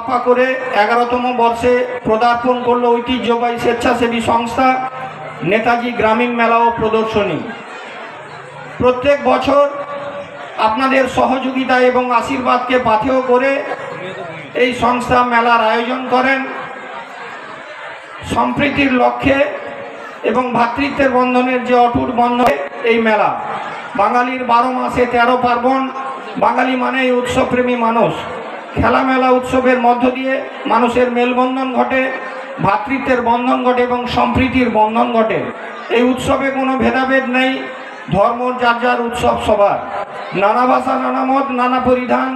দফা করে 11তম বর্ষে পদার্পণ করলো ঐতিহ্যবাহী স্বেচ্ছাসেবী সংস্থা নেতাজি গ্রামীণ মেলা ও প্রদর্শনী। প্রত্যেক বছর আপনাদের সহযোগিতা এবং আশীর্বাদকে পাথেয় করে এই সংস্থা মেলার আয়োজন করেন সম্প্রীতির লক্ষ্যে এবং ভ্রাতৃত্বের বন্ধনের যে অটুট বন্ধন। এই মেলা বাঙালির 12 মাসে 13 পার্বণ। বাঙালি মানেই উৎসবপ্রেমী মানুষ। খেলা মেলা উৎসবের মধ্য দিয়ে মানুষের মেলবন্ধন ঘটে, ভ্রাতৃত্বের বন্ধন ঘটে এবং সম্প্রীতির বন্ধন ঘটে। এই উৎসবে কোনো ভেদাভেদ নেই, ধর্ম যার যার উৎসব সবার। নানা ভাষা, নানা মত, নানা পরিধান,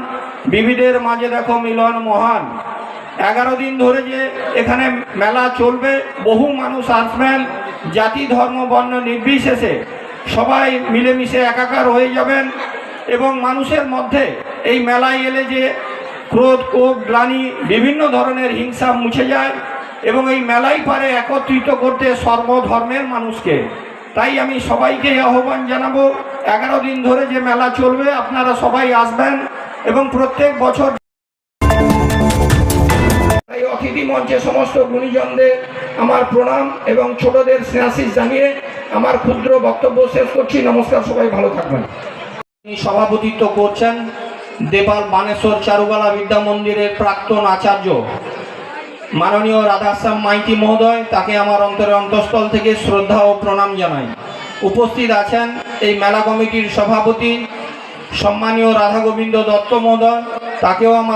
বিবিধের মাঝে দেখো মিলন মহান। 11 দিন ধরে যে এখানে মেলা চলবে, বহু মানুষ আসবেন, জাতি ধর্ম বর্ণ নির্বিশেষে সবাই মিলেমিশে একাকার হয়ে যাবেন এবং মানুষের মধ্যে এই মেলায় এলে যে ক্রোধ, কোপ, গ্লানি, বিভিন্ন ধরনের হিংসা মুছে যায় এবং এই মেলাই পারে একত্রিত করতে সর্বধর্মের মানুষকে। তাই আমি সবাইকে আহ্বান জানাবো, 11 দিন ধরে যে মেলা চলবে আপনারা সবাই আসবেন এবং প্রত্যেক বছর এই অতিথি মঞ্চে সমস্ত গুণীজনদের আমার প্রণাম এবং ছোটদের স্নেহাশিস জানিয়ে আমার ক্ষুদ্র বক্তব্য শেষ করছি। নমস্কার, সবাই ভালো থাকবেন। সভাপতিত্ব করছেন দেপাল বানেশ্বর চারুকলা বিদ্যা মন্দিরের প্রাক্তন আচার্য মাননীয় রাধাশ্যাম মাইতি মহোদয়। তাকে আমার অন্তরের অন্তঃস্থল থেকে শ্রদ্ধা ও প্রণাম জানাই। উপস্থিত আছেন এই মেলা কমিটির সভাপতি সম্মানীয় রাধা গোবিন্দ দত্ত মহোদয়, তাকেও আমার